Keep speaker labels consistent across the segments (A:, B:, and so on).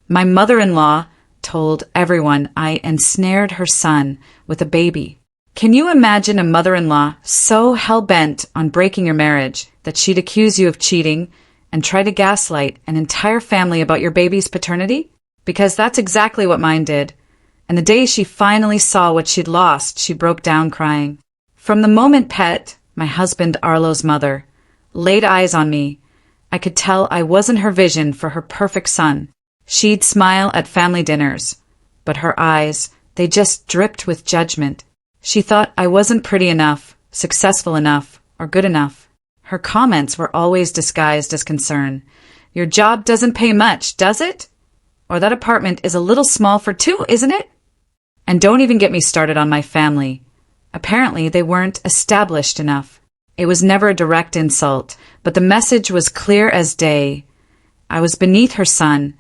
A: My mother-in-law told everyone I ensnared her son with a baby. Can you imagine a mother-in-law so hell-bent on breaking your marriage that she'd accuse you of cheating and try to gaslight an entire family about your baby's paternity? Because that's exactly what mine did. And the day she finally saw what she'd lost, she broke down crying. From the moment Pette, my husband Arlo's mother, laid eyes on me, I could tell I wasn't her vision for her perfect son. She'd smile at family dinners, but her eyes, they just dripped with judgment. She thought I wasn't pretty enough, successful enough, or good enough. Her comments were always disguised as concern. Your job doesn't pay much, does it? Or that apartment is a little small for two, isn't it? And don't even get me started on my family. Apparently, they weren't established enough. It was never a direct insult, but the message was clear as day. I was beneath her son,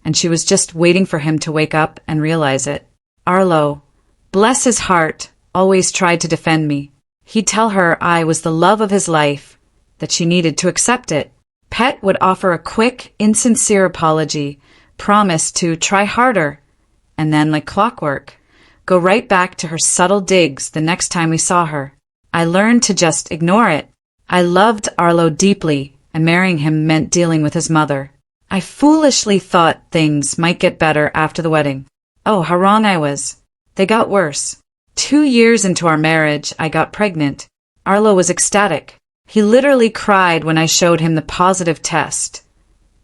A: and she was just waiting for him to wake up and realize it. Arlo, bless his heart, always tried to defend me. He'd tell her I was the love of his life, that she needed to accept it. Pette would offer a quick, insincere apology, promise to try harder, and then, like clockwork, go right back to her subtle digs the next time we saw her. I learned to just ignore it. I loved Arlo deeply, and marrying him meant dealing with his mother. I foolishly thought things might get better after the wedding. Oh, how wrong I was. They got worse. 2 years into our marriage, I got pregnant. Arlo was ecstatic. He literally cried when I showed him the positive test,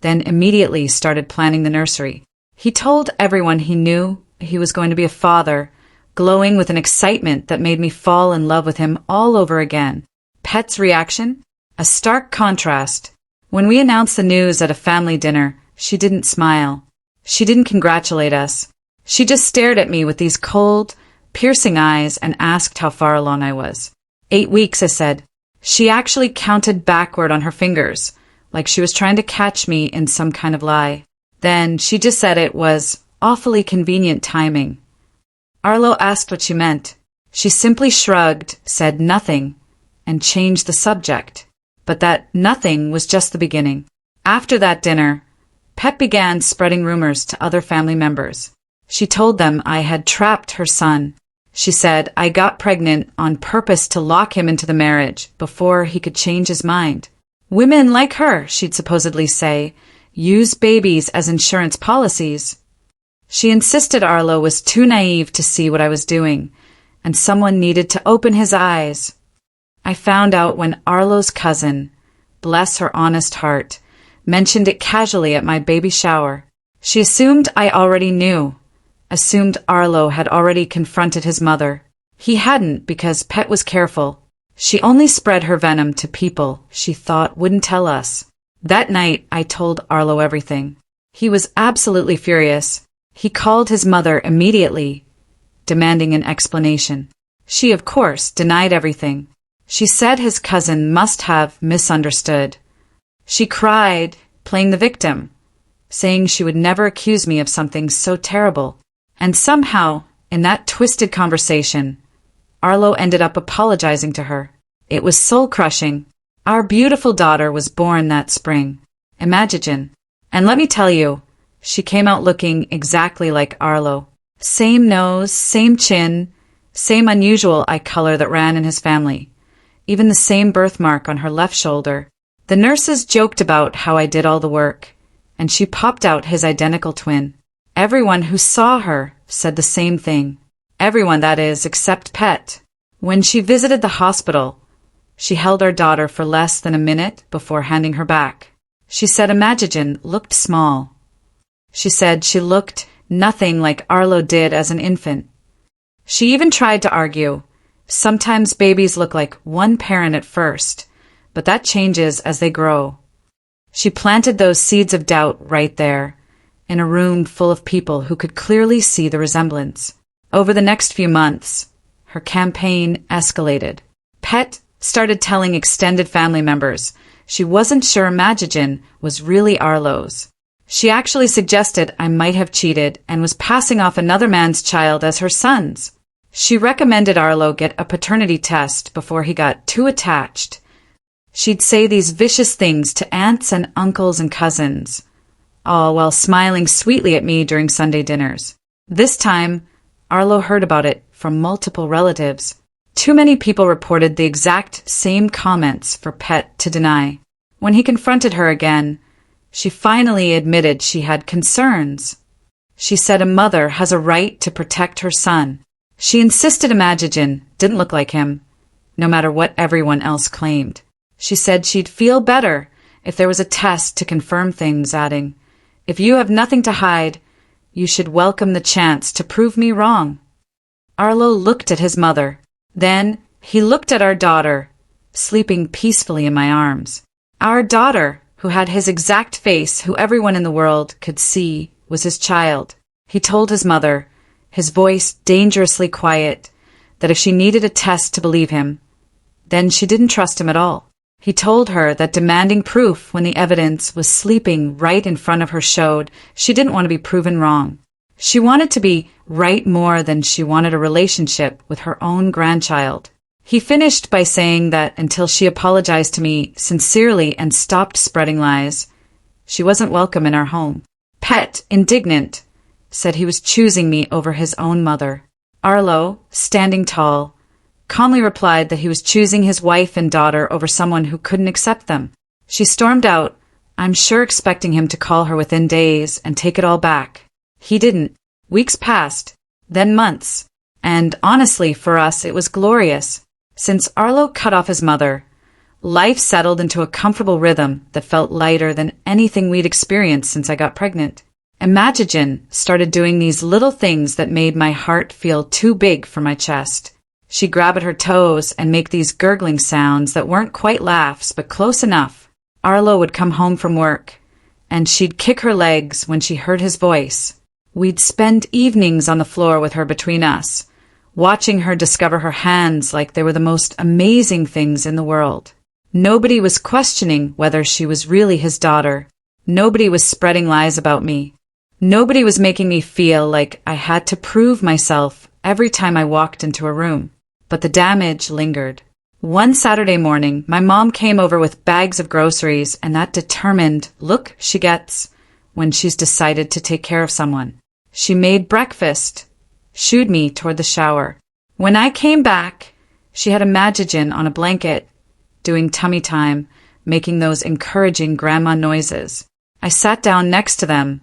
A: then immediately started planning the nursery. He told everyone he knew he was going to be a father, glowing with an excitement that made me fall in love with him all over again. Pette's reaction? A stark contrast. When we announced the news at a family dinner, she didn't smile. She didn't congratulate us. She just stared at me with these cold, piercing eyes and asked how far along I was. 8 weeks, I said. She actually counted backward on her fingers, like she was trying to catch me in some kind of lie. Then she just said it was awfully convenient timing. Arlo asked what she meant. She simply shrugged, said nothing, and changed the subject. But that nothing was just the beginning. After that dinner, Pette began spreading rumors to other family members. She told them I had trapped her son. She said I got pregnant on purpose to lock him into the marriage before he could change his mind. Women like her, she'd supposedly say, use babies as insurance policies. She insisted Arlo was too naive to see what I was doing, and someone needed to open his eyes. I found out when Arlo's cousin, bless her honest heart, mentioned it casually at my baby shower. She assumed I already knew, assumed Arlo had already confronted his mother. He hadn't because Pette was careful. She only spread her venom to people she thought wouldn't tell us. That night, I told Arlo everything. He was absolutely furious. He called his mother immediately, demanding an explanation. She, of course, denied everything. She said his cousin must have misunderstood. She cried, playing the victim, saying she would never accuse me of something so terrible. And somehow, in that twisted conversation, Arlo ended up apologizing to her. It was soul-crushing. Our beautiful daughter was born that spring. Imagine. And let me tell you, she came out looking exactly like Arlo. Same nose, same chin, same unusual eye color that ran in his family. Even the same birthmark on her left shoulder. The nurses joked about how I did all the work, and she popped out his identical twin. Everyone who saw her said the same thing. Everyone, that is, except Pette. When she visited the hospital, she held our daughter for less than a minute before handing her back. She said Imogen looked small. She said she looked nothing like Arlo did as an infant. She even tried to argue, sometimes babies look like one parent at first, but that changes as they grow. She planted those seeds of doubt right there, in a room full of people who could clearly see the resemblance. Over the next few months, her campaign escalated. Pette started telling extended family members she wasn't sure Imogen was really Arlo's. She actually suggested I might have cheated and was passing off another man's child as her son's. She recommended Arlo get a paternity test before he got too attached. She'd say these vicious things to aunts and uncles and cousins. all while smiling sweetly at me during Sunday dinners. This time, Arlo heard about it from multiple relatives. Too many people reported the exact same comments for Pette to deny. When he confronted her again, she finally admitted she had concerns. She said a mother has a right to protect her son. She insisted Imagigen didn't look like him, no matter what everyone else claimed. She said she'd feel better if there was a test to confirm things, adding, "If you have nothing to hide, you should welcome the chance to prove me wrong." Arlo looked at his mother. Then he looked at our daughter, sleeping peacefully in my arms. Our daughter, who had his exact face, who everyone in the world could see was his child. He told his mother, his voice dangerously quiet, that if she needed a test to believe him, then she didn't trust him at all. He told her that demanding proof when the evidence was sleeping right in front of her showed she didn't want to be proven wrong. She wanted to be right more than she wanted a relationship with her own grandchild. He finished by saying that until she apologized to me sincerely and stopped spreading lies, she wasn't welcome in our home. Pette, indignant, said he was choosing me over his own mother. Arlo, standing tall, calmly replied that he was choosing his wife and daughter over someone who couldn't accept them. She stormed out, I'm sure expecting him to call her within days and take it all back. He didn't. Weeks passed, then months, and honestly for us it was glorious. Since Arlo cut off his mother, life settled into a comfortable rhythm that felt lighter than anything we'd experienced since I got pregnant. Imagigen started doing these little things that made my heart feel too big for my chest. She'd grab at her toes and make these gurgling sounds that weren't quite laughs, but close enough. Arlo would come home from work, and she'd kick her legs when she heard his voice. We'd spend evenings on the floor with her between us, watching her discover her hands like they were the most amazing things in the world. Nobody was questioning whether she was really his daughter. Nobody was spreading lies about me. Nobody was making me feel like I had to prove myself every time I walked into a room. But the damage lingered. One Saturday morning, my mom came over with bags of groceries and that determined look she gets when she's decided to take care of someone. She made breakfast, shooed me toward the shower. When I came back, she had Imagigen on a blanket, doing tummy time, making those encouraging grandma noises. I sat down next to them,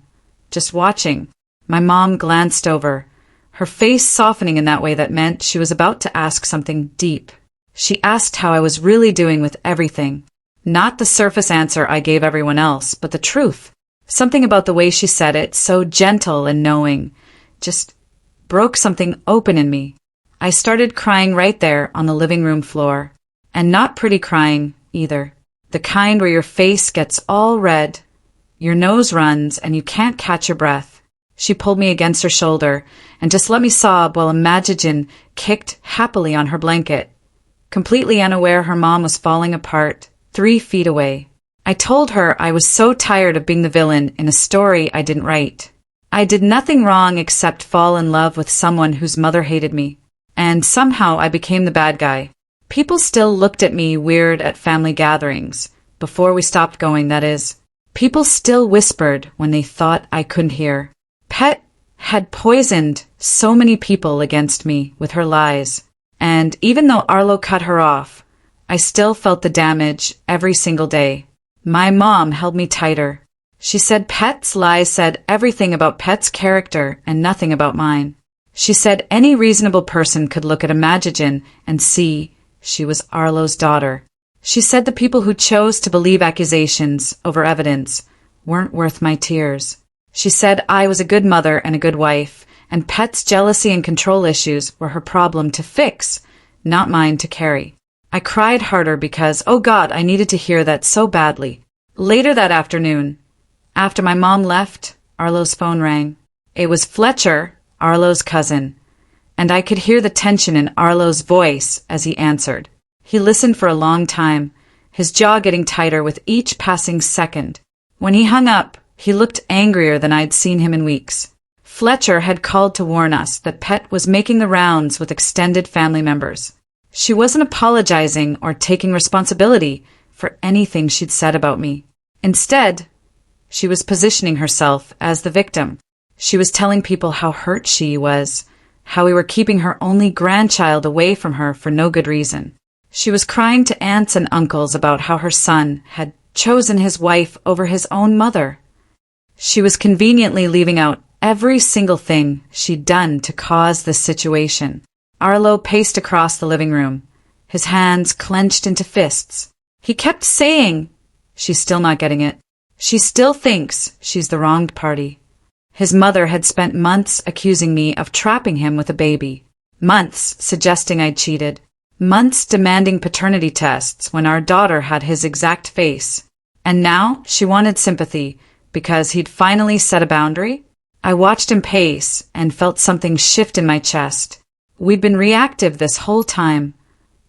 A: just watching. My mom glanced over, her face softening in that way that meant she was about to ask something deep. She asked how I was really doing with everything. Not the surface answer I gave everyone else, but the truth. Something about the way she said it, so gentle and knowing, just broke something open in me. I started crying right there on the living room floor. And not pretty crying, either. The kind where your face gets all red, your nose runs, and you can't catch your breath. She pulled me against her shoulder and just let me sob while Imagigen kicked happily on her blanket, completely unaware her mom was falling apart 3 feet away. I told her I was so tired of being the villain in a story I didn't write. I did nothing wrong except fall in love with someone whose mother hated me. And somehow I became the bad guy. People still looked at me weird at family gatherings. Before we stopped going, that is. People still whispered when they thought I couldn't hear. Pette had poisoned so many people against me with her lies. And even though Arlo cut her off, I still felt the damage every single day. My mom held me tighter. She said Pette's lies said everything about Pette's character and nothing about mine. She said any reasonable person could look at Imagigen and see she was Arlo's daughter. She said the people who chose to believe accusations over evidence weren't worth my tears. She said I was a good mother and a good wife, and Pette's jealousy and control issues were her problem to fix, not mine to carry. I cried harder because, oh God, I needed to hear that so badly. Later that afternoon, after my mom left, Arlo's phone rang. It was Fletcher, Arlo's cousin, and I could hear the tension in Arlo's voice as he answered. He listened for a long time, his jaw getting tighter with each passing second. When he hung up, he looked angrier than I'd seen him in weeks. Fletcher had called to warn us that Pette was making the rounds with extended family members. She wasn't apologizing or taking responsibility for anything she'd said about me. Instead, She was positioning herself as the victim. She was telling people how hurt she was, how we were keeping her only grandchild away from her for no good reason. She was crying to aunts and uncles about how her son had chosen his wife over his own mother. She was conveniently leaving out every single thing she'd done to cause this situation. Arlo paced across the living room, his hands clenched into fists. He kept saying, "She's still not getting it. She still thinks she's the wronged party." His mother had spent months accusing me of trapping him with a baby, months suggesting I'd cheated, months demanding paternity tests when our daughter had his exact face. And now she wanted sympathy because he'd finally set a boundary? I watched him pace and felt something shift in my chest. We'd been reactive this whole time,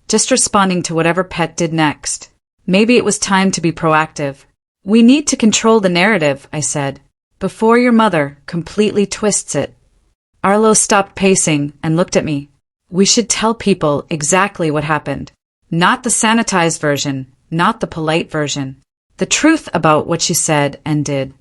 A: just responding to whatever Pette did next. Maybe it was time to be proactive. "We need to control the narrative," I said, "before your mother completely twists it." Arlo stopped pacing and looked at me. "We should tell people exactly what happened. Not the sanitized version, not the polite version. The truth about what she said and did."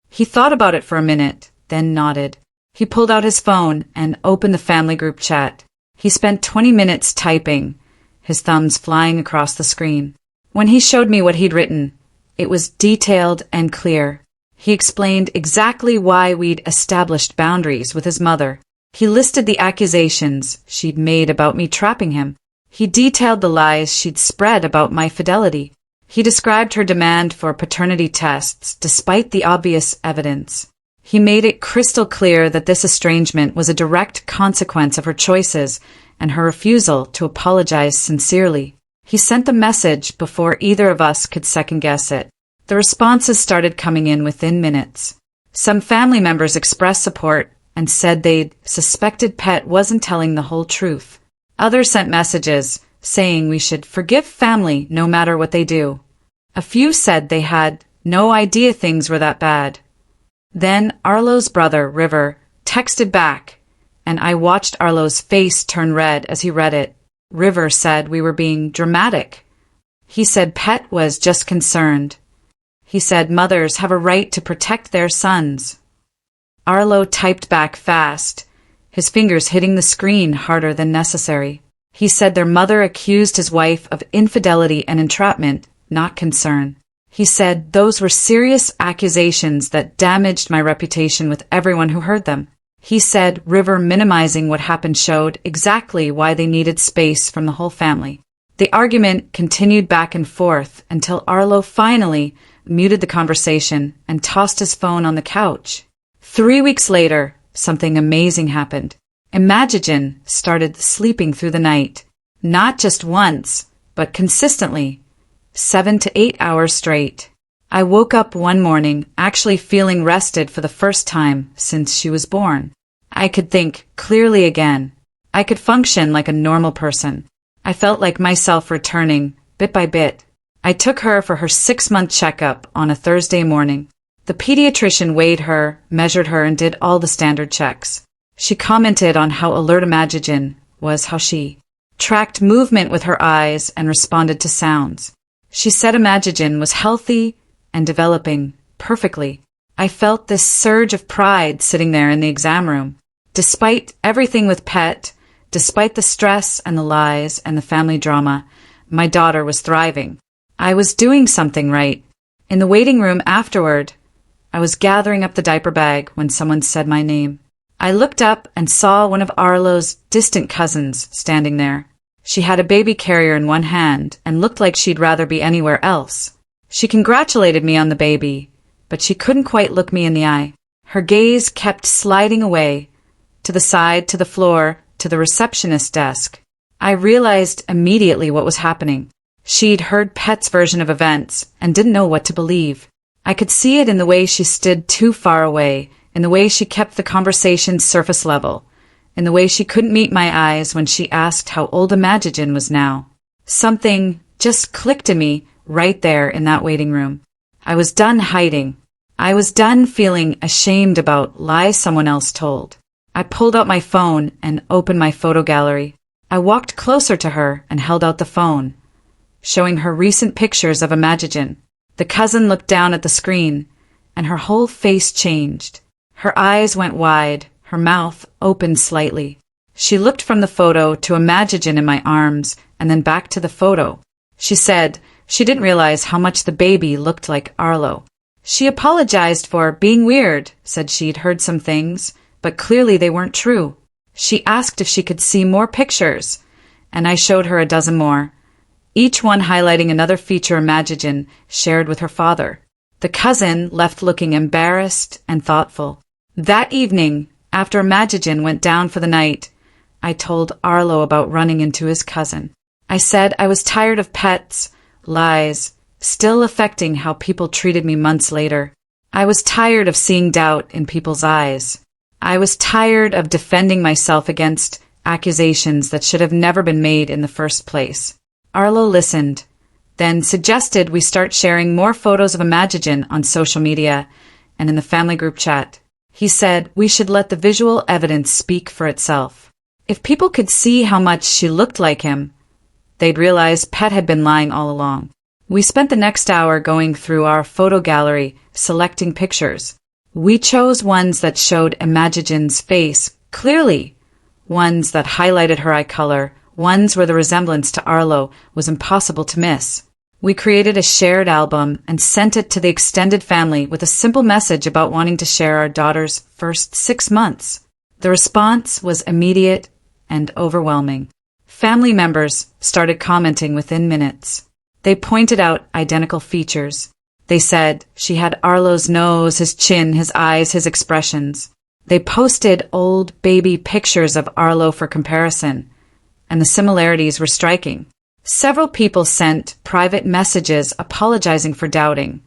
A: He thought about it for a minute, then nodded. He pulled out his phone and opened the family group chat. He spent 20 minutes typing, his thumbs flying across the screen. When he showed me what he'd written, it was detailed and clear. He explained exactly why we'd established boundaries with his mother. He listed the accusations she'd made about me trapping him. He detailed the lies she'd spread about my fidelity. He described her demand for paternity tests despite the obvious evidence. He made it crystal clear that this estrangement was a direct consequence of her choices and her refusal to apologize sincerely. He sent the message before either of us could second-guess it. The responses started coming in within minutes. Some family members expressed support and said they'd suspected Pette wasn't telling the whole truth. Others sent messages saying we should forgive family no matter what they do. A few said they had no idea things were that bad. Then Arlo's brother, River, texted back, and I watched Arlo's face turn red as he read it. River said we were being dramatic. He said Pette was just concerned. He said mothers have a right to protect their sons. Arlo typed back fast, his fingers hitting the screen harder than necessary. He said their mother accused his wife of infidelity and entrapment, not concern. He said those were serious accusations that damaged my reputation with everyone who heard them. He said River minimizing what happened showed exactly why they needed space from the whole family. The argument continued back and forth until Arlo finally muted the conversation and tossed his phone on the couch. 3 weeks later, something amazing happened. Imagigen started sleeping through the night, not just once, but consistently, 7 to 8 hours straight. I woke up one morning actually feeling rested for the first time since she was born. I could think clearly again. I could function like a normal person. I felt like myself returning, bit by bit. I took her for her 6-month checkup on a Thursday morning. The pediatrician weighed her, measured her, and did all the standard checks. She commented on how alert Imagigen was, how she tracked movement with her eyes and responded to sounds. She said Imagigen was healthy and developing perfectly. I felt this surge of pride sitting there in the exam room. Despite everything with Pette, despite the stress and the lies and the family drama, my daughter was thriving. I was doing something right. In the waiting room afterward, I was gathering up the diaper bag when someone said my name. I looked up and saw one of Arlo's distant cousins standing there. She had a baby carrier in one hand and looked like she'd rather be anywhere else. She congratulated me on the baby, but she couldn't quite look me in the eye. Her gaze kept sliding away, to the side, to the floor, to the receptionist desk. I realized immediately what was happening. She'd heard Pette's version of events and didn't know what to believe. I could see it in the way she stood too far away, in the way she kept the conversation surface level, in the way she couldn't meet my eyes when she asked how old Imagigen was now. Something just clicked in me right there in that waiting room. I was done hiding. I was done feeling ashamed about lies someone else told. I pulled out my phone and opened my photo gallery. I walked closer to her and held out the phone, showing her recent pictures of Imagigen. The cousin looked down at the screen, and her whole face changed. Her eyes went wide, her mouth opened slightly. She looked from the photo to Imagigen in my arms, and then back to the photo. She said she didn't realize how much the baby looked like Arlo. She apologized for being weird, said she'd heard some things, but clearly they weren't true. She asked if she could see more pictures, and I showed her a dozen more, each one highlighting another feature Imagigen shared with her father. The cousin left looking embarrassed and thoughtful. That evening, after Imagigen went down for the night, I told Arlo about running into his cousin. I said I was tired of Pette's lies still affecting how people treated me months later. I was tired of seeing doubt in people's eyes. I was tired of defending myself against accusations that should have never been made in the first place. Arlo listened, then suggested we start sharing more photos of Imagigen on social media and in the family group chat. He said we should let the visual evidence speak for itself. If people could see how much she looked like him, they'd realize Pette had been lying all along. We spent the next hour going through our photo gallery, selecting pictures. We chose ones that showed Imagigen's face clearly, ones that highlighted her eye color, ones where the resemblance to Arlo was impossible to miss. We created a shared album and sent it to the extended family with a simple message about wanting to share our daughter's first 6 months. The response was immediate and overwhelming. Family members started commenting within minutes. They pointed out identical features. They said she had Arlo's nose, his chin, his eyes, his expressions. They posted old baby pictures of Arlo for comparison, and the similarities were striking. Several people sent private messages apologizing for doubting,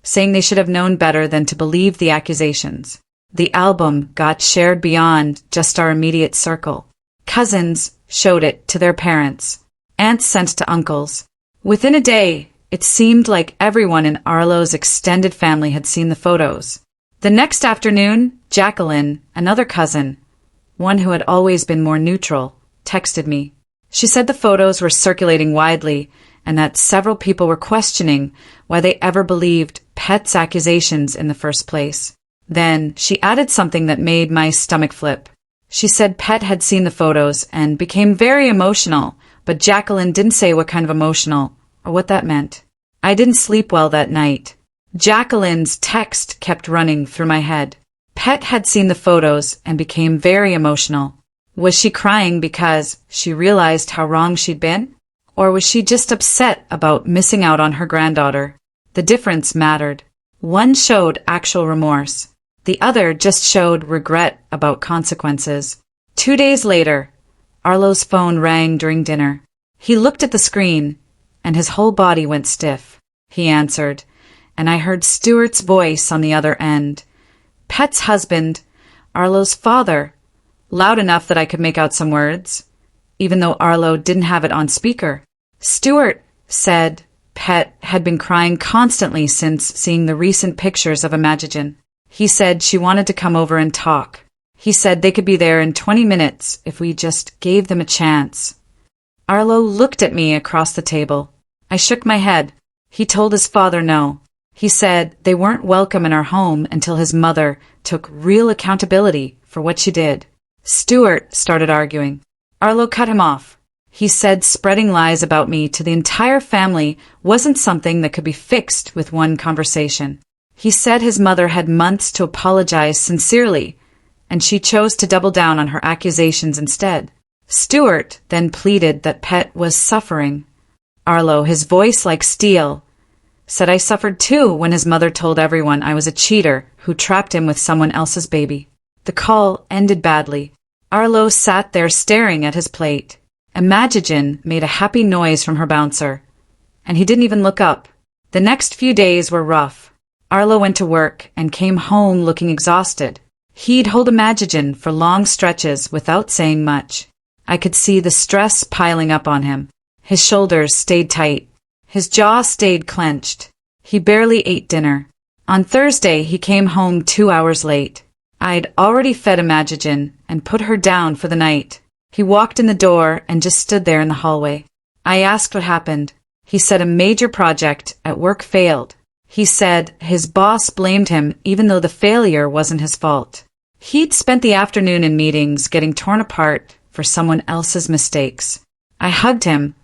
A: saying they should have known better than to believe the accusations. The album got shared beyond just our immediate circle. Cousins showed it to their parents. Aunts sent to uncles. Within a day, it seemed like everyone in Arlo's extended family had seen the photos. The next afternoon, Jacqueline, another cousin, one who had always been more neutral, texted me. She said the photos were circulating widely and that several people were questioning why they ever believed Pette's accusations in the first place. Then she added something that made my stomach flip. She said Pette had seen the photos and became very emotional, but Jacqueline didn't say what kind of emotional or what that meant. I didn't sleep well that night. Jacqueline's text kept running through my head. Pette had seen the photos and became very emotional. Was she crying because she realized how wrong she'd been? Or was she just upset about missing out on her granddaughter? The difference mattered. One showed actual remorse. The other just showed regret about consequences. 2 days later, Arlo's phone rang during dinner. He looked at the screen, and his whole body went stiff. He answered, and I heard Stuart's voice on the other end. Pette's husband, Arlo's father, loud enough that I could make out some words, even though Arlo didn't have it on speaker. Stuart said Pette had been crying constantly since seeing the recent pictures of Imagigen. He said she wanted to come over and talk. He said they could be there in 20 minutes if we just gave them a chance. Arlo looked at me across the table. I shook my head. He told his father no. He said they weren't welcome in our home until his mother took real accountability for what she did. Stuart started arguing. Arlo cut him off. He said spreading lies about me to the entire family wasn't something that could be fixed with one conversation. He said his mother had months to apologize sincerely, and she chose to double down on her accusations instead. Stuart then pleaded that Pette was suffering. Arlo, his voice like steel, said I suffered too when his mother told everyone I was a cheater who trapped him with someone else's baby. The call ended badly. Arlo sat there staring at his plate. Imagigen made a happy noise from her bouncer, and he didn't even look up. The next few days were rough. Arlo went to work and came home looking exhausted. He'd hold Imagigen for long stretches without saying much. I could see the stress piling up on him. His shoulders stayed tight. His jaw stayed clenched. He barely ate dinner. On Thursday, he came home 2 hours late. I'd already fed Imagigen and put her down for the night. He walked in the door and just stood there in the hallway. I asked what happened. He said a major project at work failed. He said his boss blamed him even though the failure wasn't his fault. He'd spent the afternoon in meetings getting torn apart for someone else's mistakes. I hugged him,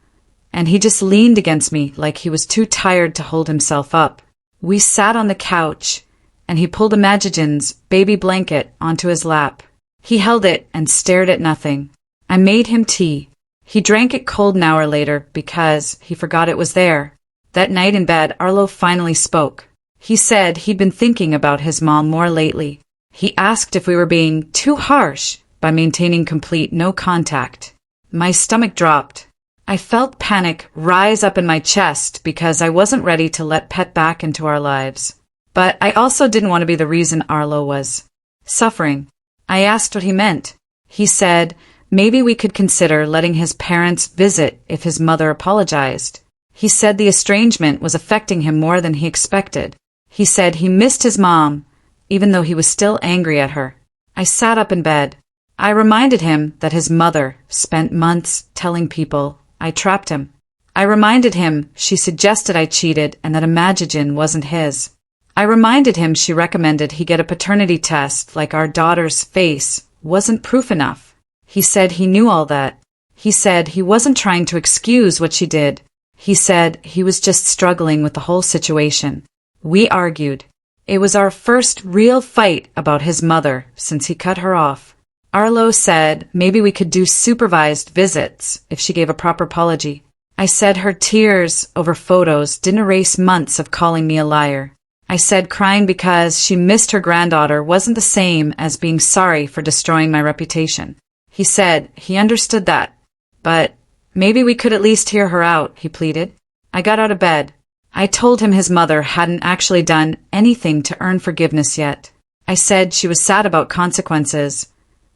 A: and he just leaned against me like he was too tired to hold himself up. We sat on the couch, and he pulled Imagine's baby blanket onto his lap. He held it and stared at nothing. I made him tea. He drank it cold an hour later because he forgot it was there. That night in bed, Arlo finally spoke. He said he'd been thinking about his mom more lately. He asked if we were being too harsh by maintaining complete no contact. My stomach dropped. I felt panic rise up in my chest because I wasn't ready to let Pette back into our lives. But I also didn't want to be the reason Arlo was suffering. I asked what he meant. He said maybe we could consider letting his parents visit if his mother apologized. He said the estrangement was affecting him more than he expected. He said he missed his mom, even though he was still angry at her. I sat up in bed. I reminded him that his mother spent months telling people I trapped him. I reminded him she suggested I cheated and that Imagine wasn't his. I reminded him she recommended he get a paternity test like our daughter's face wasn't proof enough. He said he knew all that. He said he wasn't trying to excuse what she did. He said he was just struggling with the whole situation. We argued. It was our first real fight about his mother since he cut her off. Arlo said maybe we could do supervised visits if she gave a proper apology. I said her tears over photos didn't erase months of calling me a liar. I said crying because she missed her granddaughter wasn't the same as being sorry for destroying my reputation. He said he understood that, but maybe we could at least hear her out, he pleaded. I got out of bed. I told him his mother hadn't actually done anything to earn forgiveness yet. I said she was sad about consequences,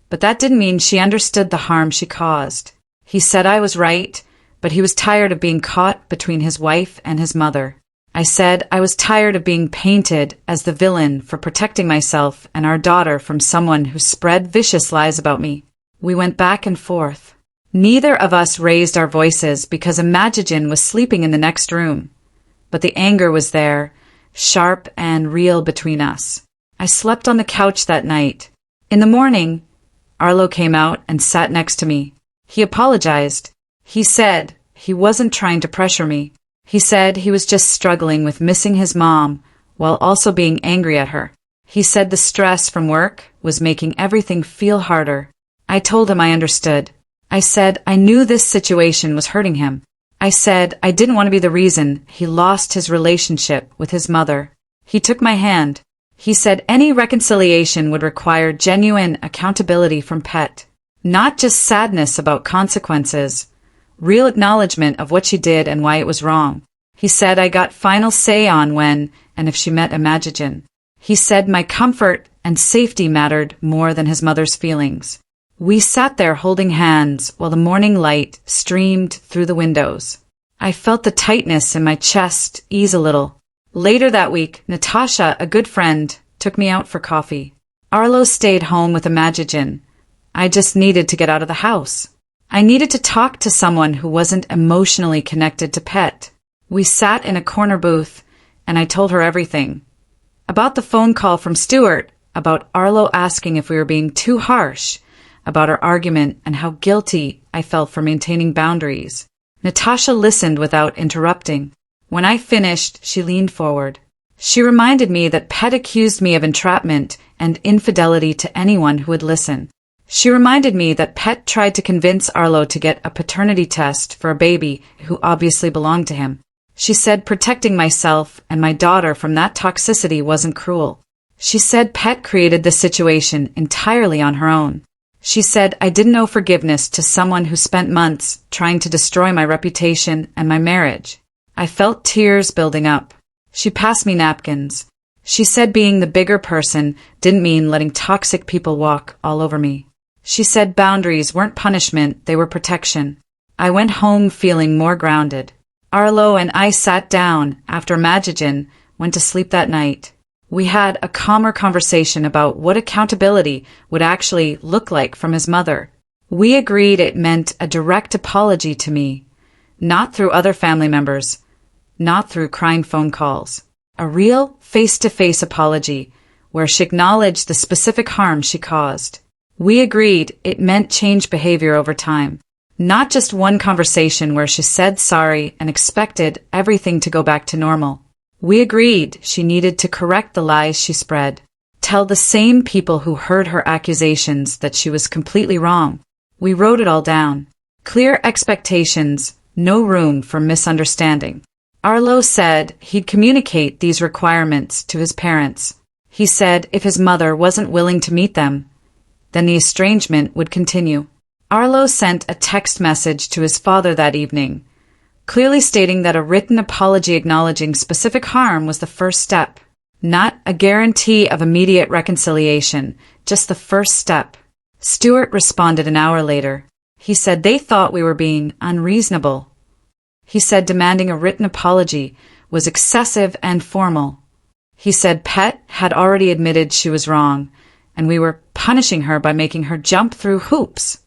A: but that didn't mean she understood the harm she caused. He said I was right, but he was tired of being caught between his wife and his mother. I said I was tired of being painted as the villain for protecting myself and our daughter from someone who spread vicious lies about me. We went back and forth. Neither of us raised our voices because Imagine was sleeping in the next room. But the anger was there, sharp and real between us. I slept on the couch that night. In the morning, Arlo came out and sat next to me. He apologized. He said he wasn't trying to pressure me. He said he was just struggling with missing his mom while also being angry at her. He said the stress from work was making everything feel harder. I told him I understood. I said I knew this situation was hurting him. I said I didn't want to be the reason he lost his relationship with his mother. He took my hand. He said any reconciliation would require genuine accountability from Pette, not just sadness about consequences, real acknowledgement of what she did and why it was wrong. He said I got final say on when and if she met Imagine. He said my comfort and safety mattered more than his mother's feelings. We sat there holding hands while the morning light streamed through the windows. I felt the tightness in my chest ease a little. Later that week, Natasha, a good friend, took me out for coffee. Arlo stayed home with Imagine. I just needed to get out of the house. I needed to talk to someone who wasn't emotionally connected to Pette. We sat in a corner booth, and I told her everything. About the phone call from Stuart, about Arlo asking if we were being too harsh, about our argument and how guilty I felt for maintaining boundaries. Natasha listened without interrupting. When I finished, she leaned forward. She reminded me that Pette accused me of entrapment and infidelity to anyone who would listen. She reminded me that Pette tried to convince Arlo to get a paternity test for a baby who obviously belonged to him. She said protecting myself and my daughter from that toxicity wasn't cruel. She said Pette created this situation entirely on her own. She said I didn't owe forgiveness to someone who spent months trying to destroy my reputation and my marriage. I felt tears building up. She passed me napkins. She said being the bigger person didn't mean letting toxic people walk all over me. She said boundaries weren't punishment, they were protection. I went home feeling more grounded. Arlo and I sat down after Imagine went to sleep that night. We had a calmer conversation about what accountability would actually look like from his mother. We agreed it meant a direct apology to me, not through other family members, not through crying phone calls. A real face-to-face apology, where she acknowledged the specific harm she caused. We agreed it meant change behavior over time. Not just one conversation where she said sorry and expected everything to go back to normal. We agreed she needed to correct the lies she spread. Tell the same people who heard her accusations that she was completely wrong. We wrote it all down. Clear expectations, no room for misunderstanding. Arlo said he'd communicate these requirements to his parents. He said if his mother wasn't willing to meet them, then the estrangement would continue. Arlo sent a text message to his father that evening, clearly stating that a written apology acknowledging specific harm was the first step. Not a guarantee of immediate reconciliation, just the first step. Stuart responded an hour later. He said they thought we were being unreasonable. He said demanding a written apology was excessive and formal. He said Pette had already admitted she was wrong, and we were punishing her by making her jump through hoops.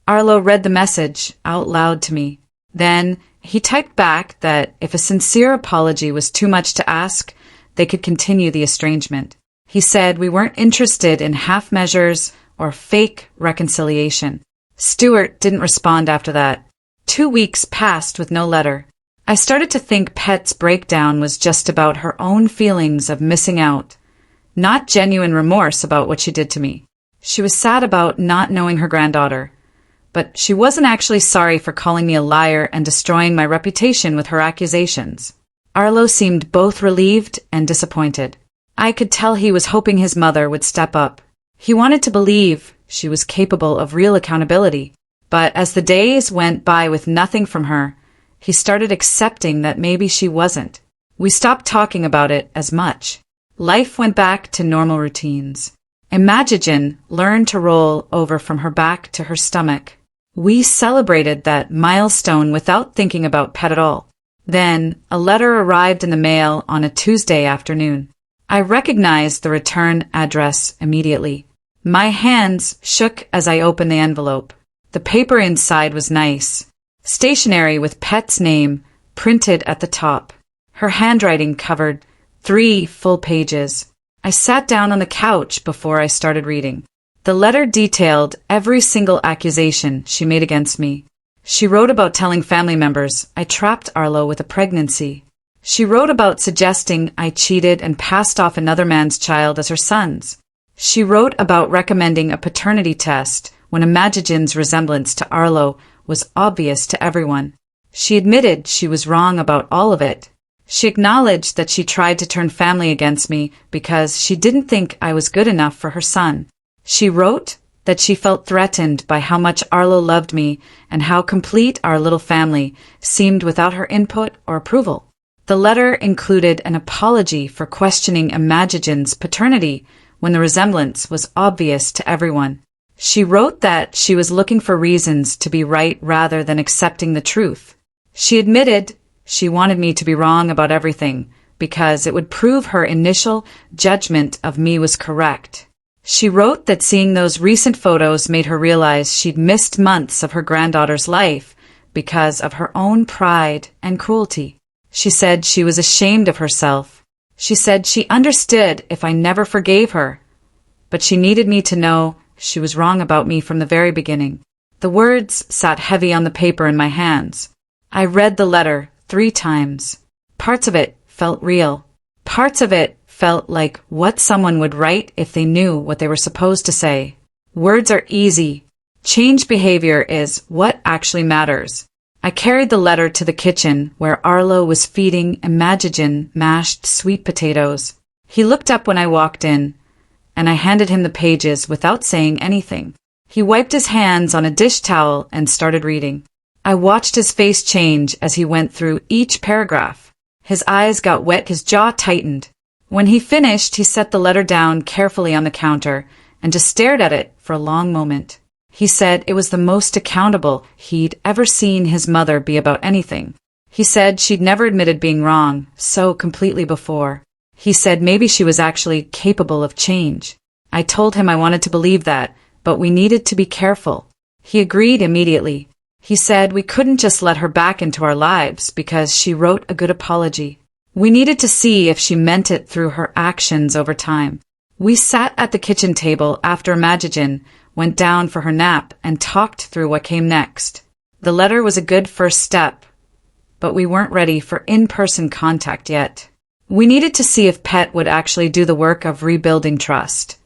A: Arlo read the message out loud to me. Then he typed back that if a sincere apology was too much to ask, they could continue the estrangement. He said we weren't interested in half measures or fake reconciliation. Stuart didn't respond after that. 2 weeks passed with no letter. I started to think Pette's breakdown was just about her own feelings of missing out, not genuine remorse about what she did to me. She was sad about not knowing her granddaughter, but she wasn't actually sorry for calling me a liar and destroying my reputation with her accusations. Arlo seemed both relieved and disappointed. I could tell he was hoping his mother would step up. He wanted to believe she was capable of real accountability. But as the days went by with nothing from her, he started accepting that maybe she wasn't. We stopped talking about it as much. Life went back to normal routines. Imagigen learned to roll over from her back to her stomach. We celebrated that milestone without thinking about Pette at all. Then, a letter arrived in the mail on a Tuesday afternoon. I recognized the return address immediately. My hands shook as I opened the envelope. The paper inside was nice. Stationery with Pette's name printed at the top. Her handwriting covered 3 full pages. I sat down on the couch before I started reading. The letter detailed every single accusation she made against me. She wrote about telling family members I trapped Arlo with a pregnancy. She wrote about suggesting I cheated and passed off another man's child as her son's. She wrote about recommending a paternity test when Imagigen's resemblance to Arlo was obvious to everyone. She admitted she was wrong about all of it. She acknowledged that she tried to turn family against me because she didn't think I was good enough for her son. She wrote that she felt threatened by how much Arlo loved me and how complete our little family seemed without her input or approval. The letter included an apology for questioning Imagigen's paternity when the resemblance was obvious to everyone. She wrote that she was looking for reasons to be right rather than accepting the truth. She admitted she wanted me to be wrong about everything because it would prove her initial judgment of me was correct. She wrote that seeing those recent photos made her realize she'd missed months of her granddaughter's life because of her own pride and cruelty. She said she was ashamed of herself. She said she understood if I never forgave her, but she needed me to know she was wrong about me from the very beginning. The words sat heavy on the paper in my hands. I read the letter 3 times. Parts of it felt real. Parts of it felt like what someone would write if they knew what they were supposed to say. Words are easy. Change behavior is what actually matters. I carried the letter to the kitchen where Arlo was feeding Imagigen mashed sweet potatoes. He looked up when I walked in, and I handed him the pages without saying anything. He wiped his hands on a dish towel and started reading. I watched his face change as he went through each paragraph. His eyes got wet, his jaw tightened. When he finished, he set the letter down carefully on the counter and just stared at it for a long moment. He said it was the most accountable he'd ever seen his mother be about anything. He said she'd never admitted being wrong so completely before. He said maybe she was actually capable of change. I told him I wanted to believe that, but we needed to be careful. He agreed immediately. He said we couldn't just let her back into our lives because she wrote a good apology. We needed to see if she meant it through her actions over time. We sat at the kitchen table after Imagigen went down for her nap and talked through what came next. The letter was a good first step, but we weren't ready for in-person contact yet. We needed to see if Pette would actually do the work of rebuilding trust,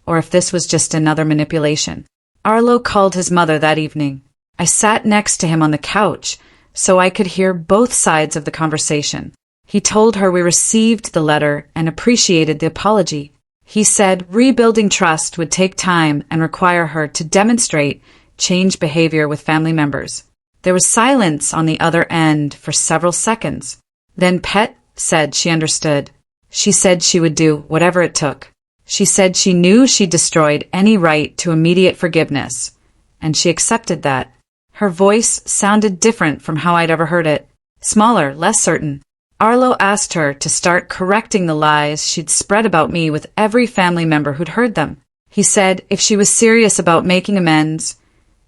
A: or if this was just another manipulation. Arlo called his mother that evening. I sat next to him on the couch so I could hear both sides of the conversation. He told her we received the letter and appreciated the apology. He said rebuilding trust would take time and require her to demonstrate change behavior with family members. There was silence on the other end for several seconds. Then Pette said she understood. She said she would do whatever it took. She said she knew she destroyed any right to immediate forgiveness, and she accepted that. Her voice sounded different from how I'd ever heard it. Smaller, less certain. Arlo asked her to start correcting the lies she'd spread about me with every family member who'd heard them. He said if she was serious about making amends,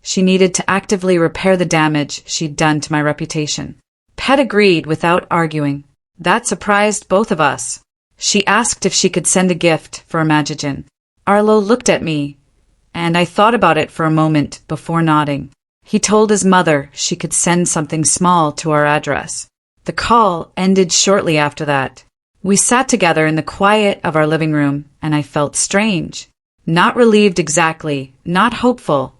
A: she needed to actively repair the damage she'd done to my reputation. Pette agreed without arguing. That surprised both of us. She asked if she could send a gift for Imagigen. Arlo looked at me, and I thought about it for a moment before nodding. He told his mother she could send something small to our address. The call ended shortly after that. We sat together in the quiet of our living room, and I felt strange. Not relieved exactly, not hopeful,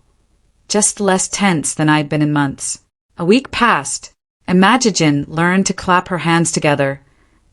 A: just less tense than I'd been in months. A week passed. Imagigen learned to clap her hands together,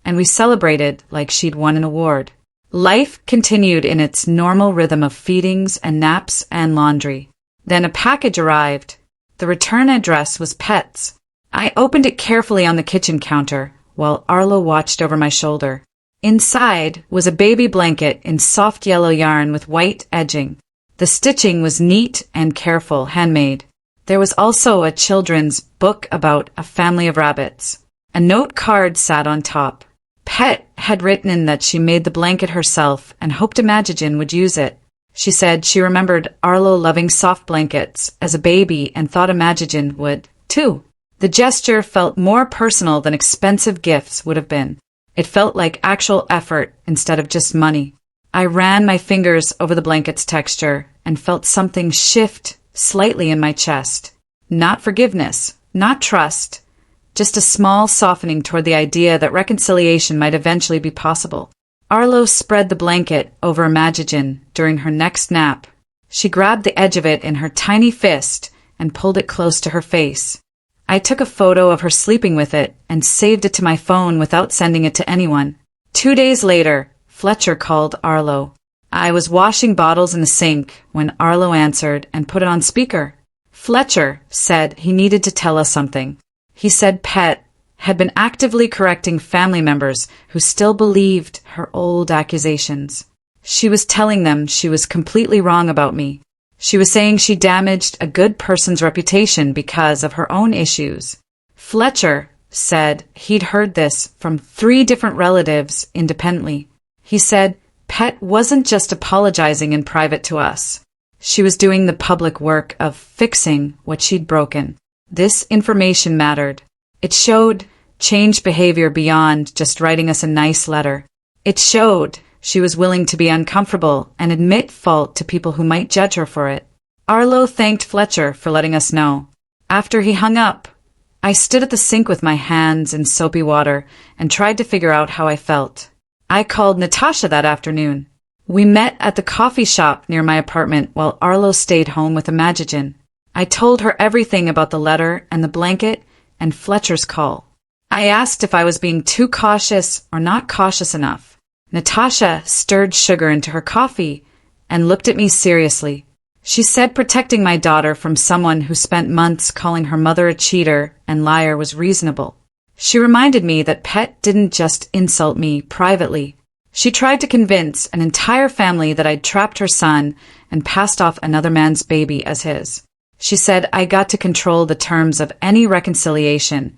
A: and we celebrated like she'd won an award. Life continued in its normal rhythm of feedings and naps and laundry. Then a package arrived. The return address was Pette's. I opened it carefully on the kitchen counter, while Arlo watched over my shoulder. Inside was a baby blanket in soft yellow yarn with white edging. The stitching was neat and careful, handmade. There was also a children's book about a family of rabbits. A note card sat on top. Pette had written that she made the blanket herself and hoped Imagigen would use it. She said she remembered Arlo loving soft blankets as a baby and thought Imagigen would, too. The gesture felt more personal than expensive gifts would have been. It felt like actual effort instead of just money. I ran my fingers over the blanket's texture and felt something shift slightly in my chest. Not forgiveness, not trust, just a small softening toward the idea that reconciliation might eventually be possible. Arlo spread the blanket over Imagigen during her next nap. She grabbed the edge of it in her tiny fist and pulled it close to her face. I took a photo of her sleeping with it and saved it to my phone without sending it to anyone. 2 days later, Fletcher called Arlo. I was washing bottles in the sink when Arlo answered and put it on speaker. Fletcher said he needed to tell us something. He said Pette had been actively correcting family members who still believed her old accusations. She was telling them she was completely wrong about me. She was saying she damaged a good person's reputation because of her own issues. Fletcher said he'd heard this from 3 different relatives independently. He said Pette wasn't just apologizing in private to us. She was doing the public work of fixing what she'd broken. This information mattered. It showed changed behavior beyond just writing us a nice letter. It showed she was willing to be uncomfortable and admit fault to people who might judge her for it. Arlo thanked Fletcher for letting us know. After he hung up, I stood at the sink with my hands in soapy water and tried to figure out how I felt. I called Natasha that afternoon. We met at the coffee shop near my apartment while Arlo stayed home with Imagigen. I told her everything about the letter and the blanket and Fletcher's call. I asked if I was being too cautious or not cautious enough. Natasha stirred sugar into her coffee and looked at me seriously. She said protecting my daughter from someone who spent months calling her mother a cheater and liar was reasonable. She reminded me that Pette didn't just insult me privately. She tried to convince an entire family that I'd trapped her son and passed off another man's baby as his. She said I got to control the terms of any reconciliation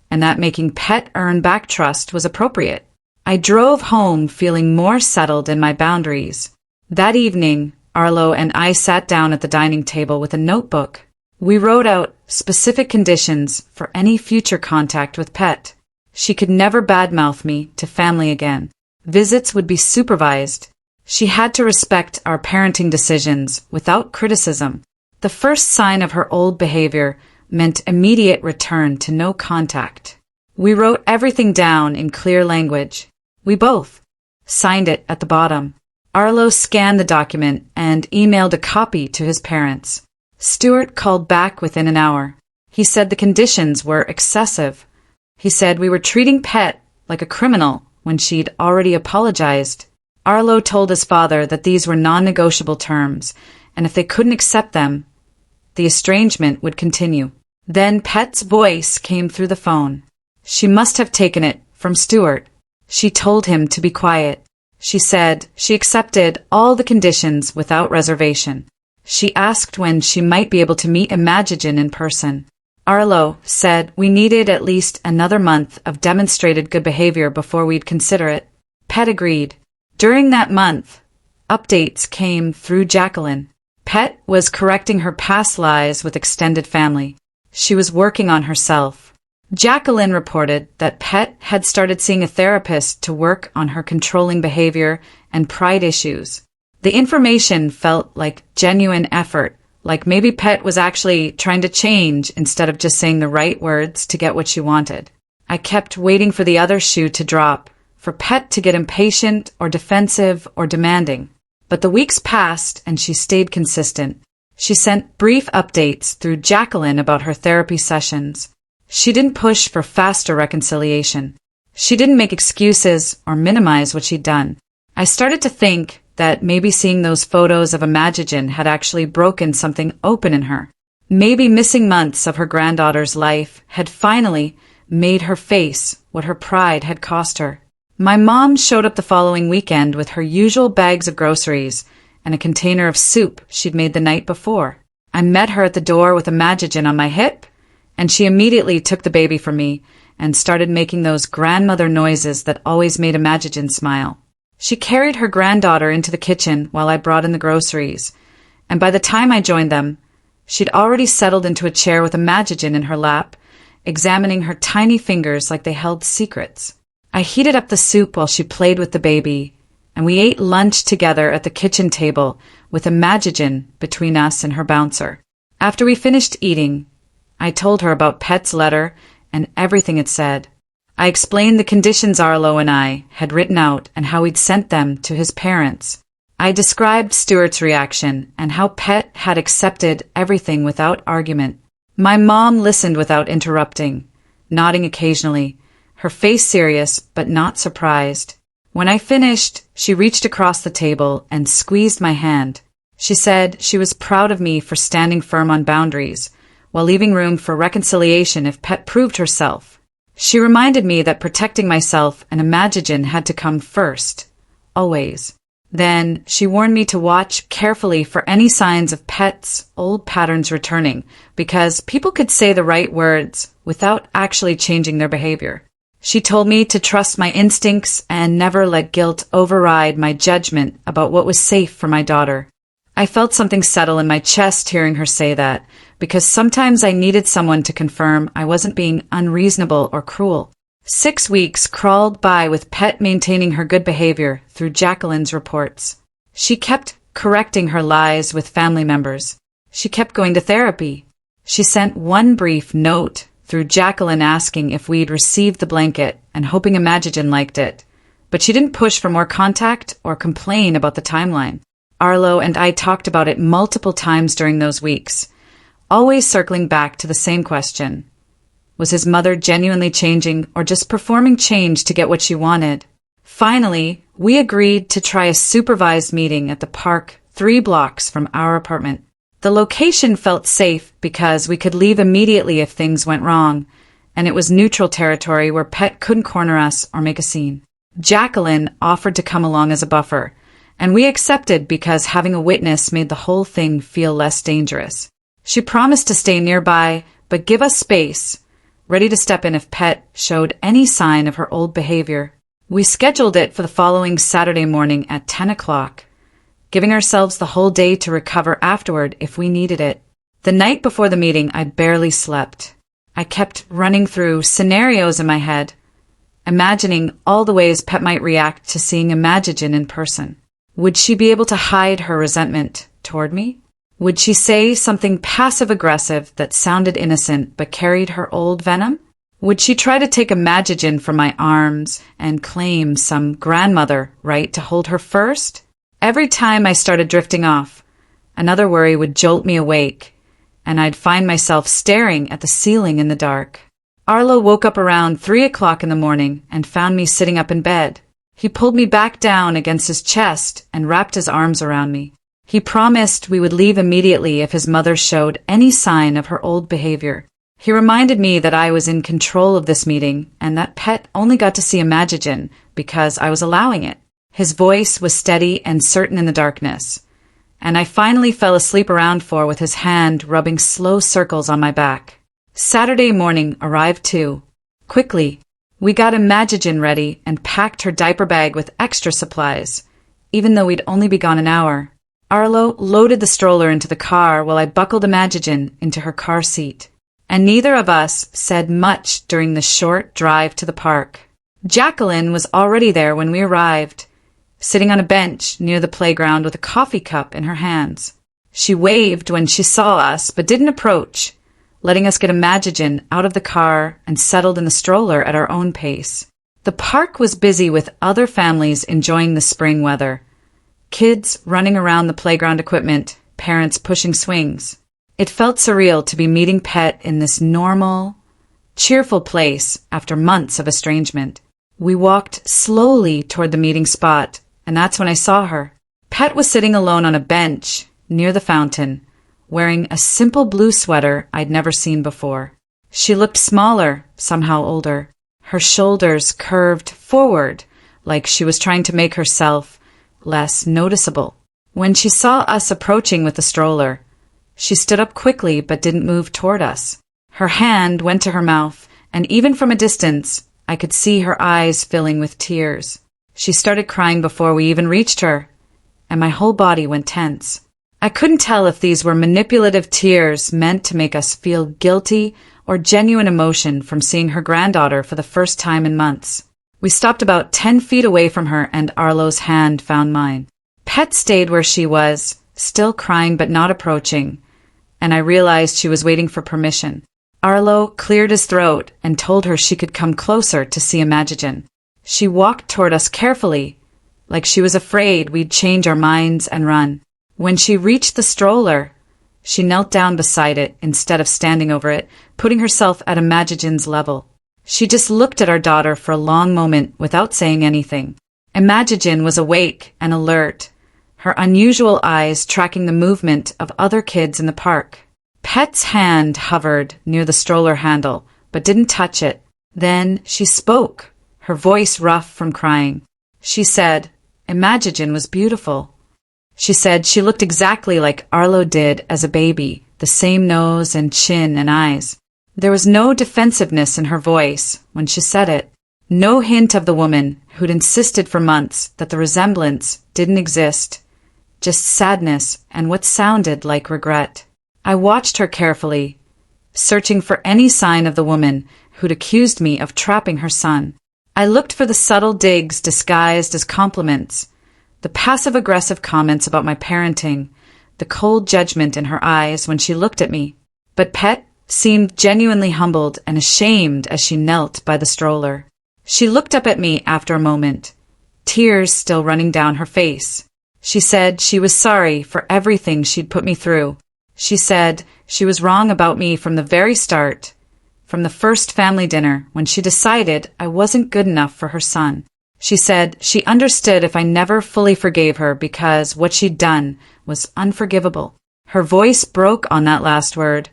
A: and that making Pette earn back trust was appropriate. I drove home feeling more settled in my boundaries. That evening, Arlo and I sat down at the dining table with a notebook. We wrote out specific conditions for any future contact with Pette. She could never badmouth me to family again. Visits would be supervised. She had to respect our parenting decisions without criticism. The first sign of her old behavior meant immediate return to no contact. We wrote everything down in clear language. We both signed it at the bottom. Arlo scanned the document and emailed a copy to his parents. Stuart called back within an hour. He said the conditions were excessive. He said we were treating Pette like a criminal when she'd already apologized. Arlo told his father that these were non-negotiable terms, and if they couldn't accept them, the estrangement would continue. Then Pette's voice came through the phone. She must have taken it from Stuart. She told him to be quiet. She said she accepted all the conditions without reservation. She asked when she might be able to meet Imagigen in person. Arlo said we needed at least another month of demonstrated good behavior before we'd consider it. Pette agreed. During that month, updates came through Jacqueline. Pette was correcting her past lies with extended family. She was working on herself. Jacqueline reported that Pette had started seeing a therapist to work on her controlling behavior and pride issues. The information felt like genuine effort, like maybe Pette was actually trying to change instead of just saying the right words to get what she wanted. I kept waiting for the other shoe to drop, for Pette to get impatient or defensive or demanding. But the weeks passed and she stayed consistent. She sent brief updates through Jacqueline about her therapy sessions. She didn't push for faster reconciliation. She didn't make excuses or minimize what she'd done. I started to think that maybe seeing those photos of Imagigen had actually broken something open in her. Maybe missing months of her granddaughter's life had finally made her face what her pride had cost her. My mom showed up the following weekend with her usual bags of groceries and a container of soup she'd made the night before. I met her at the door with Imagigen on my hip, and she immediately took the baby from me and started making those grandmother noises that always made Imagigen smile. She carried her granddaughter into the kitchen while I brought in the groceries, and by the time I joined them, she'd already settled into a chair with Imagigen in her lap, examining her tiny fingers like they held secrets. I heated up the soup while she played with the baby, and we ate lunch together at the kitchen table with Imagigen between us and her bouncer. After we finished eating, I told her about Pette's letter and everything it said. I explained the conditions Arlo and I had written out and how we'd sent them to his parents. I described Stuart's reaction and how Pette had accepted everything without argument. My mom listened without interrupting, nodding occasionally, her face serious but not surprised. When I finished, she reached across the table and squeezed my hand. She said she was proud of me for standing firm on boundaries, while leaving room for reconciliation if Pette proved herself. She reminded me that protecting myself and Imagigen had to come first, always. Then she warned me to watch carefully for any signs of Pette's old patterns returning, because people could say the right words without actually changing their behavior. She told me to trust my instincts and never let guilt override my judgment about what was safe for my daughter. I felt something settle in my chest hearing her say that, because sometimes I needed someone to confirm I wasn't being unreasonable or cruel. 6 weeks crawled by with Pette maintaining her good behavior through Jacqueline's reports. She kept correcting her lies with family members. She kept going to therapy. She sent one brief note through Jacqueline asking if we'd received the blanket and hoping Imagigen liked it, but she didn't push for more contact or complain about the timeline. Arlo and I talked about it multiple times during those weeks, always circling back to the same question. Was his mother genuinely changing or just performing change to get what she wanted? Finally, we agreed to try a supervised meeting at the park 3 blocks from our apartment. The location felt safe because we could leave immediately if things went wrong, and it was neutral territory where Pette couldn't corner us or make a scene. Jacqueline offered to come along as a buffer, and we accepted because having a witness made the whole thing feel less dangerous. She promised to stay nearby, but give us space, ready to step in if Pette showed any sign of her old behavior. We scheduled it for the following Saturday morning at 10 o'clock, giving ourselves the whole day to recover afterward if we needed it. The night before the meeting, I barely slept. I kept running through scenarios in my head, imagining all the ways Pette might react to seeing Imagigen in person. Would she be able to hide her resentment toward me? Would she say something passive-aggressive that sounded innocent but carried her old venom? Would she try to take Imagigen from my arms and claim some grandmother right to hold her first? Every time I started drifting off, another worry would jolt me awake, and I'd find myself staring at the ceiling in the dark. Arlo woke up around 3 o'clock in the morning and found me sitting up in bed. He pulled me back down against his chest and wrapped his arms around me. He promised we would leave immediately if his mother showed any sign of her old behavior. He reminded me that I was in control of this meeting and that Pette only got to see Imagigen because I was allowing it. His voice was steady and certain in the darkness, and I finally fell asleep around 4 with his hand rubbing slow circles on my back. Saturday morning arrived too. Quickly, we got Imagigen ready and packed her diaper bag with extra supplies, even though we'd only be gone an hour. Arlo loaded the stroller into the car while I buckled Imagigen into her car seat, and neither of us said much during the short drive to the park. Jacqueline was already there when we arrived, sitting on a bench near the playground with a coffee cup in her hands. She waved when she saw us but didn't approach, letting us get Imagigen out of the car and settled in the stroller at our own pace. The park was busy with other families enjoying the spring weather. Kids running around the playground equipment, parents pushing swings. It felt surreal to be meeting Pette in this normal, cheerful place after months of estrangement. We walked slowly toward the meeting spot, and that's when I saw her. Pette was sitting alone on a bench near the fountain, wearing a simple blue sweater I'd never seen before. She looked smaller, somehow older. Her shoulders curved forward, like she was trying to make herself less noticeable. When she saw us approaching with the stroller, she stood up quickly but didn't move toward us. Her hand went to her mouth, and even from a distance, I could see her eyes filling with tears. She started crying before we even reached her, and my whole body went tense. I couldn't tell if these were manipulative tears meant to make us feel guilty or genuine emotion from seeing her granddaughter for the first time in months. We stopped about 10 feet away from her, and Arlo's hand found mine. Pette stayed where she was, still crying but not approaching, and I realized she was waiting for permission. Arlo cleared his throat and told her she could come closer to see Imagigen. She walked toward us carefully, like she was afraid we'd change our minds and run. When she reached the stroller, she knelt down beside it instead of standing over it, putting herself at Imagigen's level. She just looked at our daughter for a long moment without saying anything. Imagigen was awake and alert, her unusual eyes tracking the movement of other kids in the park. Pette's hand hovered near the stroller handle, but didn't touch it. Then she spoke, her voice rough from crying. She said, Imagigen was beautiful. She said she looked exactly like Arlo did as a baby, the same nose and chin and eyes. There was no defensiveness in her voice when she said it. No hint of the woman who'd insisted for months that the resemblance didn't exist. Just sadness and what sounded like regret. I watched her carefully, searching for any sign of the woman who'd accused me of trapping her son. I looked for the subtle digs disguised as compliments, the passive-aggressive comments about my parenting, the cold judgment in her eyes when she looked at me. But Pette seemed genuinely humbled and ashamed as she knelt by the stroller. She looked up at me after a moment, tears still running down her face. She said she was sorry for everything she'd put me through. She said she was wrong about me from the very start, from the first family dinner when she decided I wasn't good enough for her son. She said she understood if I never fully forgave her because what she'd done was unforgivable. Her voice broke on that last word,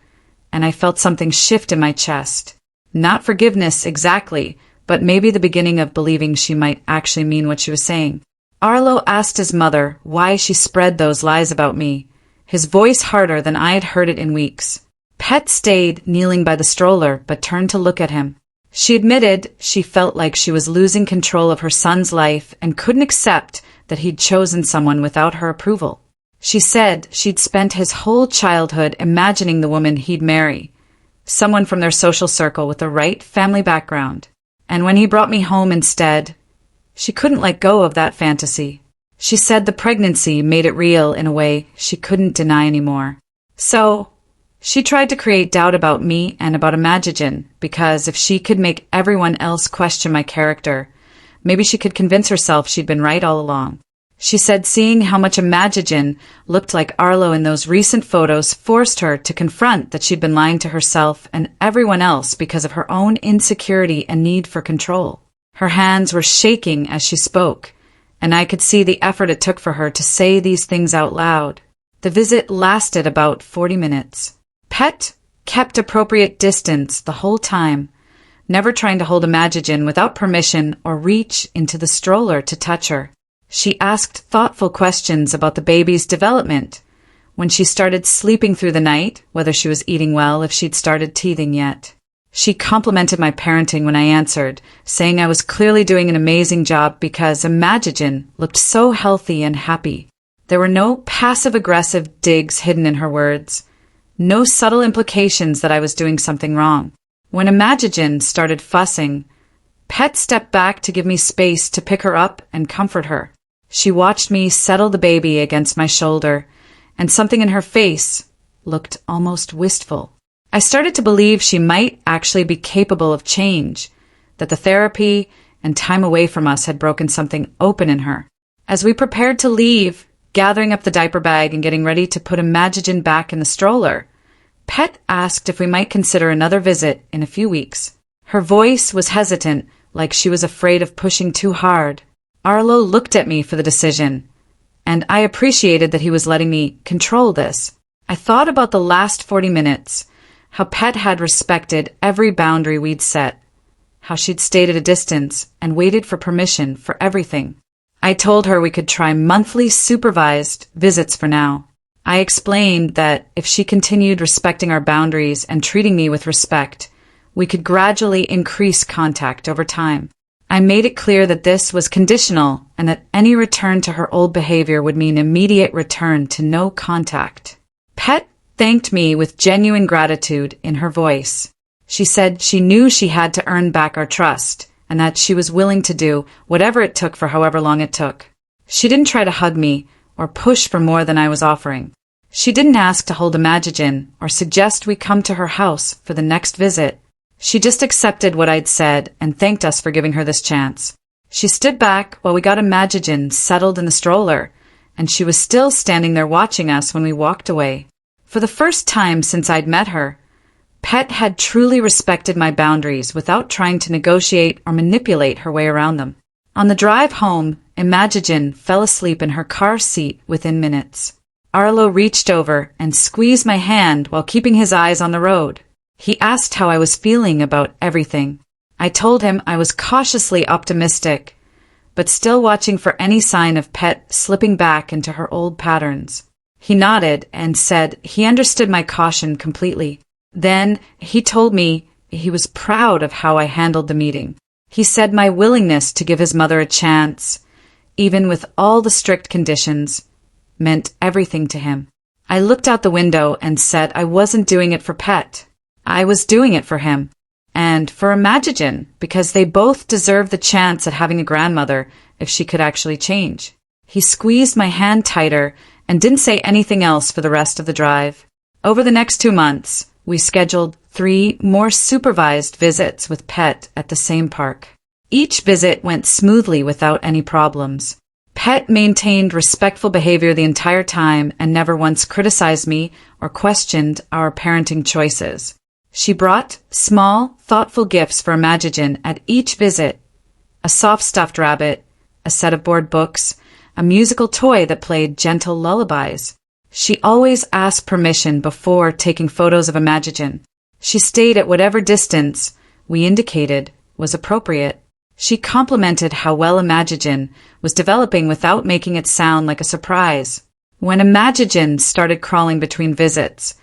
A: and I felt something shift in my chest. Not forgiveness exactly, but maybe the beginning of believing she might actually mean what she was saying. Arlo asked his mother why she spread those lies about me, his voice harder than I had heard it in weeks. Pette stayed kneeling by the stroller but turned to look at him. She admitted she felt like she was losing control of her son's life and couldn't accept that he'd chosen someone without her approval. She said she'd spent his whole childhood imagining the woman he'd marry, someone from their social circle with the right family background. And when he brought me home instead, she couldn't let go of that fantasy. She said the pregnancy made it real in a way she couldn't deny anymore. So, she tried to create doubt about me and about Imagigen, because if she could make everyone else question my character, maybe she could convince herself she'd been right all along. She said seeing how much Imagigen looked like Arlo in those recent photos forced her to confront that she'd been lying to herself and everyone else because of her own insecurity and need for control. Her hands were shaking as she spoke, and I could see the effort it took for her to say these things out loud. The visit lasted about 40 minutes. Pette kept appropriate distance the whole time, never trying to hold Imagigen without permission or reach into the stroller to touch her. She asked thoughtful questions about the baby's development, when she started sleeping through the night, whether she was eating well, if she'd started teething yet. She complimented my parenting when I answered, saying I was clearly doing an amazing job because Imagigen looked so healthy and happy. There were no passive-aggressive digs hidden in her words, no subtle implications that I was doing something wrong. When Imagigen started fussing, Pette stepped back to give me space to pick her up and comfort her. She watched me settle the baby against my shoulder, and something in her face looked almost wistful. I started to believe she might actually be capable of change, that the therapy and time away from us had broken something open in her. As we prepared to leave, gathering up the diaper bag and getting ready to put Imagigen back in the stroller, Pette asked if we might consider another visit in a few weeks. Her voice was hesitant, like she was afraid of pushing too hard. Arlo looked at me for the decision, and I appreciated that he was letting me control this. I thought about the last 40 minutes, how Pette had respected every boundary we'd set, how she'd stayed at a distance and waited for permission for everything. I told her we could try monthly supervised visits for now. I explained that if she continued respecting our boundaries and treating me with respect, we could gradually increase contact over time. I made it clear that this was conditional and that any return to her old behavior would mean immediate return to no contact. Pette thanked me with genuine gratitude in her voice. She said she knew she had to earn back our trust and that she was willing to do whatever it took for however long it took. She didn't try to hug me or push for more than I was offering. She didn't ask to hold Imagigen or suggest we come to her house for the next visit. She just accepted what I'd said and thanked us for giving her this chance. She stood back while we got Imagigen settled in the stroller, and she was still standing there watching us when we walked away. For the first time since I'd met her, Pette had truly respected my boundaries without trying to negotiate or manipulate her way around them. On the drive home, Imagigen fell asleep in her car seat within minutes. Arlo reached over and squeezed my hand while keeping his eyes on the road. He asked how I was feeling about everything. I told him I was cautiously optimistic, but still watching for any sign of Pette slipping back into her old patterns. He nodded and said he understood my caution completely. Then he told me he was proud of how I handled the meeting. He said my willingness to give his mother a chance, even with all the strict conditions, meant everything to him. I looked out the window and said I wasn't doing it for Pette. I was doing it for him, and for Imagigen, because they both deserved the chance at having a grandmother if she could actually change. He squeezed my hand tighter and didn't say anything else for the rest of the drive. Over the next 2 months, we scheduled 3 more supervised visits with Pette at the same park. Each visit went smoothly without any problems. Pette maintained respectful behavior the entire time and never once criticized me or questioned our parenting choices. She brought small, thoughtful gifts for Imagigen at each visit: a soft stuffed rabbit, a set of board books, a musical toy that played gentle lullabies. She always asked permission before taking photos of Imagigen. She stayed at whatever distance we indicated was appropriate. She complimented how well Imagigen was developing without making it sound like a surprise. When Imagigen started crawling between visits,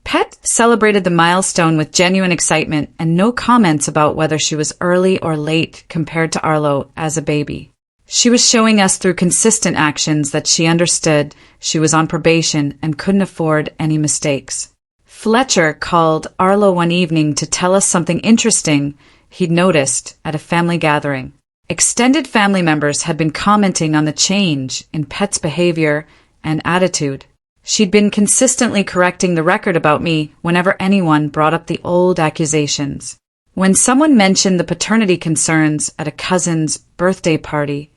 A: Pette celebrated the milestone with genuine excitement and no comments about whether she was early or late compared to Arlo as a baby. She was showing us through consistent actions that she understood she was on probation and couldn't afford any mistakes. Fletcher called Arlo one evening to tell us something interesting he'd noticed at a family gathering. Extended family members had been commenting on the change in Pette's behavior and attitude. She'd been consistently correcting the record about me whenever anyone brought up the old accusations. When someone mentioned the paternity concerns at a cousin's birthday party,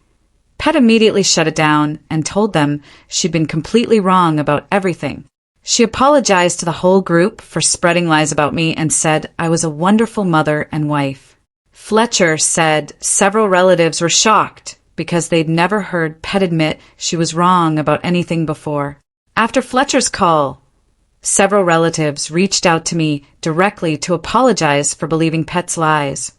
A: Pette immediately shut it down and told them she'd been completely wrong about everything. She apologized to the whole group for spreading lies about me and said I was a wonderful mother and wife. Fletcher said several relatives were shocked because they'd never heard Pette admit she was wrong about anything before. After Fletcher's call, several relatives reached out to me directly to apologize for believing Pette's lies.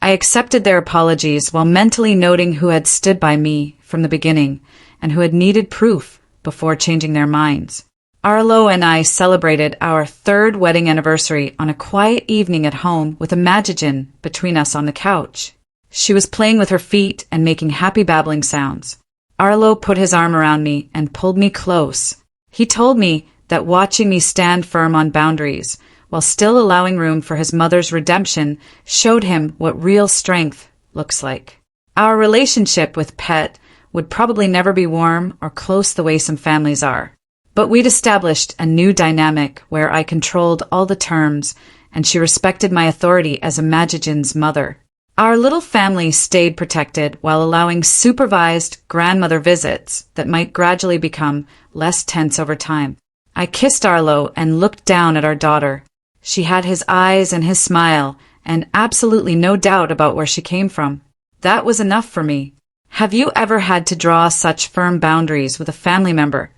A: I accepted their apologies while mentally noting who had stood by me from the beginning and who had needed proof before changing their minds. Arlo and I celebrated our 3rd wedding anniversary on a quiet evening at home with a Magigen between us on the couch. She was playing with her feet and making happy babbling sounds. Arlo put his arm around me and pulled me close. He told me that watching me stand firm on boundaries while still allowing room for his mother's redemption showed him what real strength looks like. Our relationship with Pette would probably never be warm or close the way some families are. But we'd established a new dynamic where I controlled all the terms and she respected my authority as a Magigen's mother. Our little family stayed protected while allowing supervised grandmother visits that might gradually become less tense over time. I kissed Arlo and looked down at our daughter. She had his eyes and his smile and absolutely no doubt about where she came from. That was enough for me. Have you ever had to draw such firm boundaries with a family member,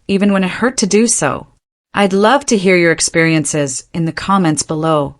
A: even when it hurt to do so? I'd love to hear your experiences in the comments below.